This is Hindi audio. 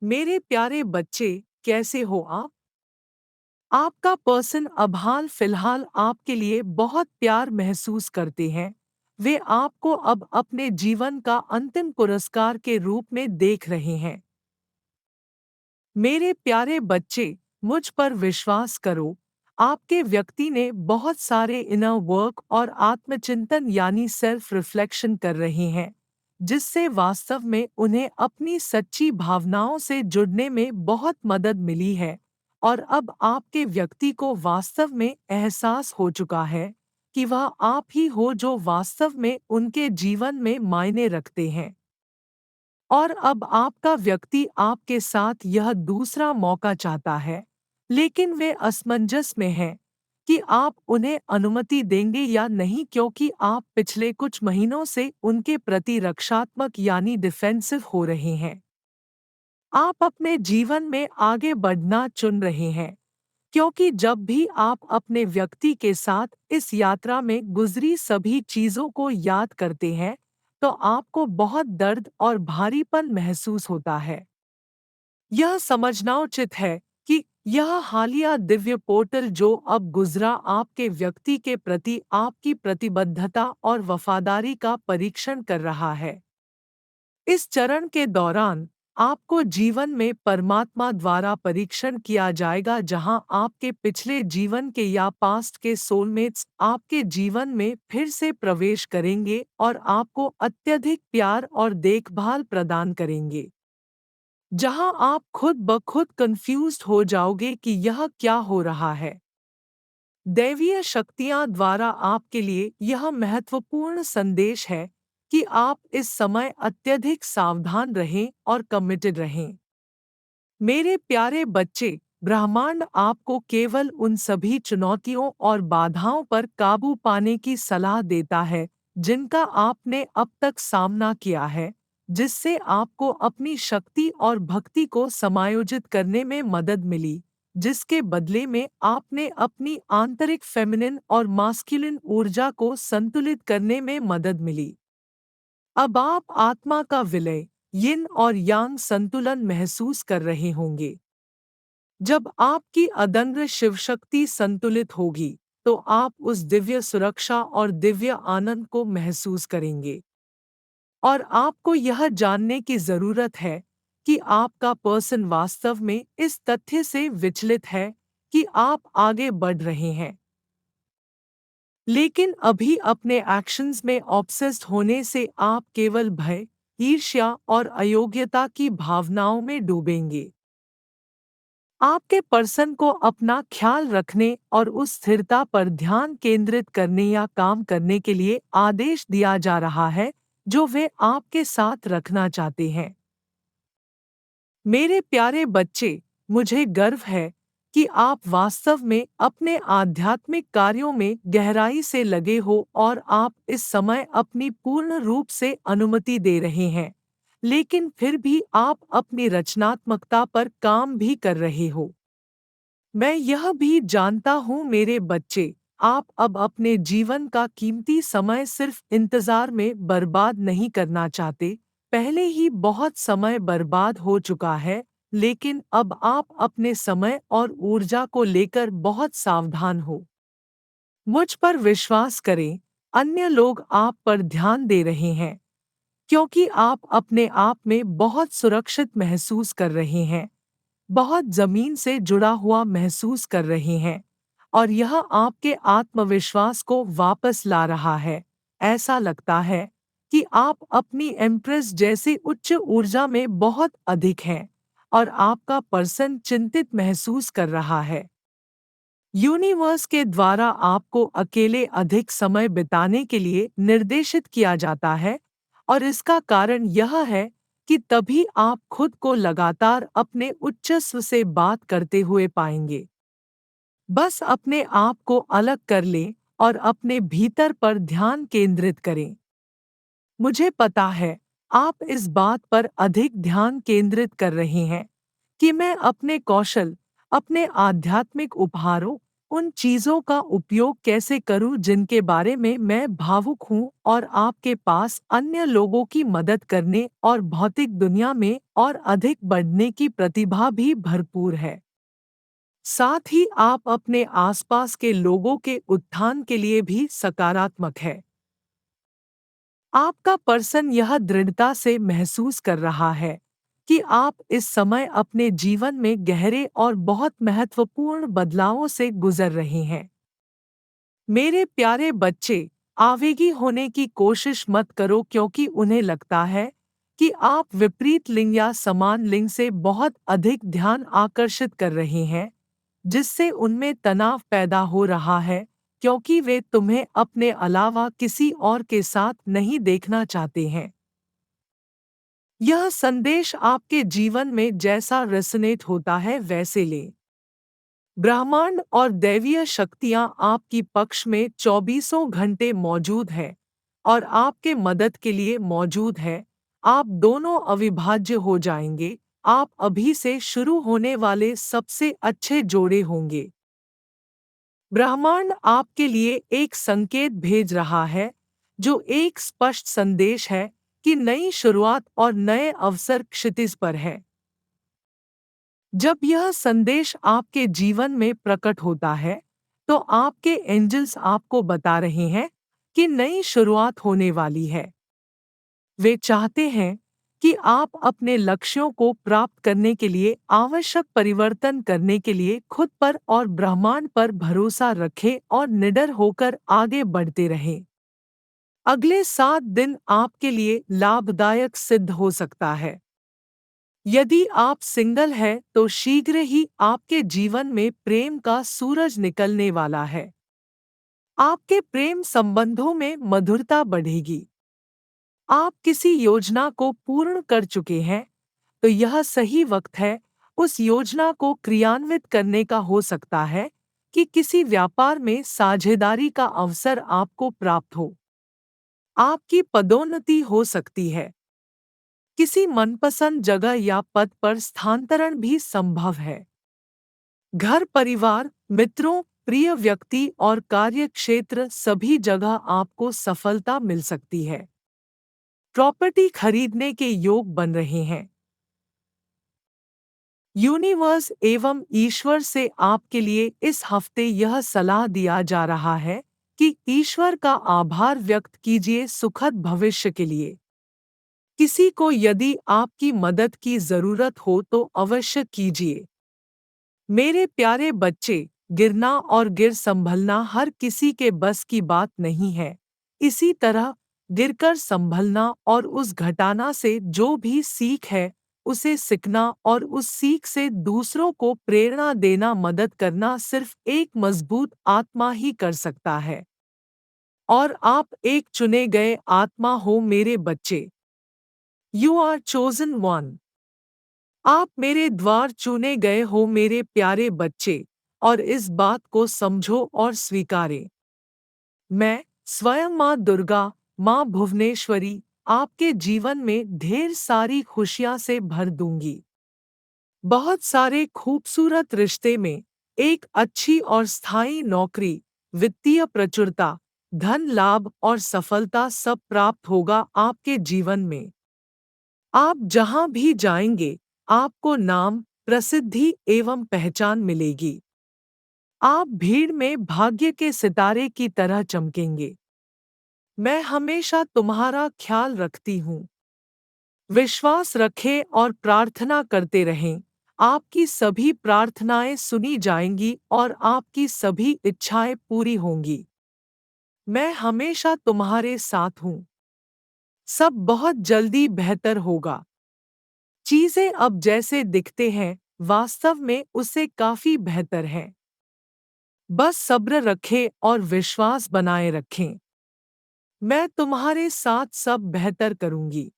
मेरे प्यारे बच्चे, कैसे हो आप? आपका पर्सन अब हाल फिलहाल आपके लिए बहुत प्यार महसूस करते हैं। वे आपको अब अपने जीवन का अंतिम पुरस्कार के रूप में देख रहे हैं। मेरे प्यारे बच्चे, मुझ पर विश्वास करो। आपके व्यक्ति ने बहुत सारे इनर वर्क और आत्मचिंतन यानी सेल्फ रिफ्लेक्शन कर रहे हैं, जिससे वास्तव में उन्हें अपनी सच्ची भावनाओं से जुड़ने में बहुत मदद मिली है। और अब आपके व्यक्ति को वास्तव में एहसास हो चुका है कि वह आप ही हो जो वास्तव में उनके जीवन में मायने रखते हैं। और अब आपका व्यक्ति आपके साथ यह दूसरा मौका चाहता है, लेकिन वे असमंजस में हैं कि आप उन्हें अनुमति देंगे या नहीं, क्योंकि आप पिछले कुछ महीनों से उनके प्रति रक्षात्मक यानी डिफेंसिव हो रहे हैं। आप अपने जीवन में आगे बढ़ना चुन रहे हैं, क्योंकि जब भी आप अपने व्यक्ति के साथ इस यात्रा में गुजरी सभी चीजों को याद करते हैं, तो आपको बहुत दर्द और भारीपन महसूस होता है। यह समझना उचित है कि यह हालिया दिव्य पोर्टल जो अब गुजरा आपके व्यक्ति के प्रति आपकी प्रतिबद्धता और वफादारी का परीक्षण कर रहा है। इस चरण के दौरान आपको जीवन में परमात्मा द्वारा परीक्षण किया जाएगा, जहां आपके पिछले जीवन के या पास्ट के सोलमेट्स आपके जीवन में फिर से प्रवेश करेंगे और आपको अत्यधिक प्यार और देखभाल प्रदान करेंगे, जहां आप खुद ब खुद कंफ्यूज्ड हो जाओगे कि यह क्या हो रहा है। दैवीय शक्तियां द्वारा आपके लिए यह महत्वपूर्ण संदेश है कि आप इस समय अत्यधिक सावधान रहें और कमिटेड रहें। मेरे प्यारे बच्चे, ब्रह्मांड आपको केवल उन सभी चुनौतियों और बाधाओं पर काबू पाने की सलाह देता है जिनका आपने अब तक सामना किया है, जिससे आपको अपनी शक्ति और भक्ति को समायोजित करने में मदद मिली, जिसके बदले में आपने अपनी आंतरिक फेमिनिन और मास्कुलिन ऊर्जा को संतुलित करने में मदद मिली। अब आप आत्मा का विलय, यिन और यांग संतुलन महसूस कर रहे होंगे। जब आपकी अदंग शिवशक्ति संतुलित होगी, तो आप उस दिव्य सुरक्षा और दिव्य आनंद को महसूस करेंगे। और आपको यह जानने की जरूरत है कि आपका पर्सन वास्तव में इस तथ्य से विचलित है कि आप आगे बढ़ रहे हैं, लेकिन अभी अपने एक्शंस में ऑब्सेस्ड होने से आप केवल भय, ईर्ष्या और अयोग्यता की भावनाओं में डूबेंगे। आपके पर्सन को अपना ख्याल रखने और उस स्थिरता पर ध्यान केंद्रित करने या काम करने के लिए आदेश दिया जा रहा है जो वे आपके साथ रखना चाहते हैं। मेरे प्यारे बच्चे, मुझे गर्व है कि आप वास्तव में अपने आध्यात्मिक कार्यों में गहराई से लगे हो और आप इस समय अपनी पूर्ण रूप से अनुमति दे रहे हैं, लेकिन फिर भी आप अपनी रचनात्मकता पर काम भी कर रहे हो। मैं यह भी जानता हूँ मेरे बच्चे, आप अब अपने जीवन का कीमती समय सिर्फ इंतजार में बर्बाद नहीं करना चाहते। पहले ही बहुत समय बर्बाद हो चुका है, लेकिन अब आप अपने समय और ऊर्जा को लेकर बहुत सावधान हो। मुझ पर विश्वास करें, अन्य लोग आप पर ध्यान दे रहे हैं, क्योंकि आप अपने आप में बहुत सुरक्षित महसूस कर रहे हैं, बहुत जमीन से जुड़ा हुआ महसूस कर रहे हैं, और यह आपके आत्मविश्वास को वापस ला रहा है। ऐसा लगता है कि आप अपनी एम्प्रेस जैसी उच्च ऊर्जा में बहुत अधिक हैं, और आपका पर्सन चिंतित महसूस कर रहा है। यूनिवर्स के द्वारा आपको अकेले अधिक समय बिताने के लिए निर्देशित किया जाता है, और इसका कारण यह है कि तभी आप खुद को लगातार अपने उच्च स्व से बात करते हुए पाएंगे। बस अपने आप को अलग कर लें और अपने भीतर पर ध्यान केंद्रित करें। मुझे पता है, आप इस बात पर अधिक ध्यान केंद्रित कर रहे हैं कि मैं अपने कौशल, अपने आध्यात्मिक उपहारों उन चीज़ों का उपयोग कैसे करूं जिनके बारे में मैं भावुक हूं और आपके पास अन्य लोगों की मदद करने और भौतिक दुनिया में और अधिक बढ़ने की प्रतिभा भी भरपूर है। साथ ही आप अपने आसपास के लोगों के उत्थान के लिए भी सकारात्मक है। आपका पर्सन यह दृढ़ता से महसूस कर रहा है कि आप इस समय अपने जीवन में गहरे और बहुत महत्वपूर्ण बदलावों से गुजर रहे हैं। मेरे प्यारे बच्चे, आवेगी होने की कोशिश मत करो क्योंकि उन्हें लगता है कि आप विपरीत लिंग या समान लिंग से बहुत अधिक ध्यान आकर्षित कर रहे हैं, जिससे उनमें तनाव पैदा हो रहा है क्योंकि वे तुम्हें अपने अलावा किसी और के साथ नहीं देखना चाहते हैं। यह संदेश आपके जीवन में जैसा रेसोनेट होता है वैसे ले। ब्रह्मांड और दैवीय शक्तियां आपकी पक्ष में 24 घंटे मौजूद है और आपके मदद के लिए मौजूद है। आप दोनों अविभाज्य हो जाएंगे। आप अभी से शुरू होने वाले सबसे अच्छे जोड़े होंगे। ब्रह्मांड आपके लिए एक संकेत भेज रहा है, जो एक स्पष्ट संदेश है कि नई शुरुआत और नए अवसर क्षितिज पर है। जब यह संदेश आपके जीवन में प्रकट होता है, तो आपके एंजल्स आपको बता रहे हैं कि नई शुरुआत होने वाली है। वे चाहते हैं कि आप अपने लक्ष्यों को प्राप्त करने के लिए आवश्यक परिवर्तन करने के लिए खुद पर और ब्रह्मांड पर भरोसा रखें और निडर होकर आगे बढ़ते रहें। अगले 7 दिन आपके लिए लाभदायक सिद्ध हो सकता है। यदि आप सिंगल हैं तो शीघ्र ही आपके जीवन में प्रेम का सूरज निकलने वाला है। आपके प्रेम संबंधों में मधुरता बढ़ेगी। आप किसी योजना को पूर्ण कर चुके हैं, तो यह सही वक्त है उस योजना को क्रियान्वित करने का। हो सकता है कि किसी व्यापार में साझेदारी का अवसर आपको प्राप्त हो। आपकी पदोन्नति हो सकती है। किसी मनपसंद जगह या पद पर स्थानांतरण भी संभव है। घर, परिवार, मित्रों, प्रिय व्यक्ति और कार्य क्षेत्र सभी जगह आपको सफलता मिल सकती है। प्रॉपर्टी खरीदने के योग बन रहे हैं। यूनिवर्स एवं ईश्वर से आपके लिए इस हफ्ते यह सलाह दिया जा रहा है कि ईश्वर का आभार व्यक्त कीजिए सुखद भविष्य के लिए। किसी को यदि आपकी मदद की जरूरत हो तो अवश्य कीजिए। मेरे प्यारे बच्चे, गिरना और गिर संभलना हर किसी के बस की बात नहीं है। इसी तरह गिरकर संभलना और उस घटना से जो भी सीख है उसे सीखना और उस सीख से दूसरों को प्रेरणा देना मदद करना सिर्फ एक मजबूत आत्मा ही कर सकता है। और आप एक चुने गए आत्मा हो मेरे बच्चे। You are chosen one. आप मेरे द्वार चुने गए हो मेरे प्यारे बच्चे, और इस बात को समझो और स्वीकारें। मैं स्वयं माँ दुर्गा, माँ भुवनेश्वरी, आपके जीवन में ढेर सारी खुशियाँ से भर दूंगी। बहुत सारे खूबसूरत रिश्ते में, एक अच्छी और स्थायी नौकरी, वित्तीय प्रचुरता, धन लाभ और सफलता सब प्राप्त होगा आपके जीवन में। आप जहां भी जाएंगे, आपको नाम, प्रसिद्धि एवं पहचान मिलेगी। आप भीड़ में भाग्य के सितारे की तरह चमकेंगे। मैं हमेशा तुम्हारा ख्याल रखती हूँ। विश्वास रखें और प्रार्थना करते रहें। आपकी सभी प्रार्थनाएं सुनी जाएंगी और आपकी सभी इच्छाएं पूरी होंगी। मैं हमेशा तुम्हारे साथ हूँ। सब बहुत जल्दी बेहतर होगा। चीजें अब जैसे दिखते हैं, वास्तव में उससे काफी बेहतर हैं। बस सब्र रखें और विश्वास बनाए रखें। मैं तुम्हारे साथ सब बेहतर करूंगी।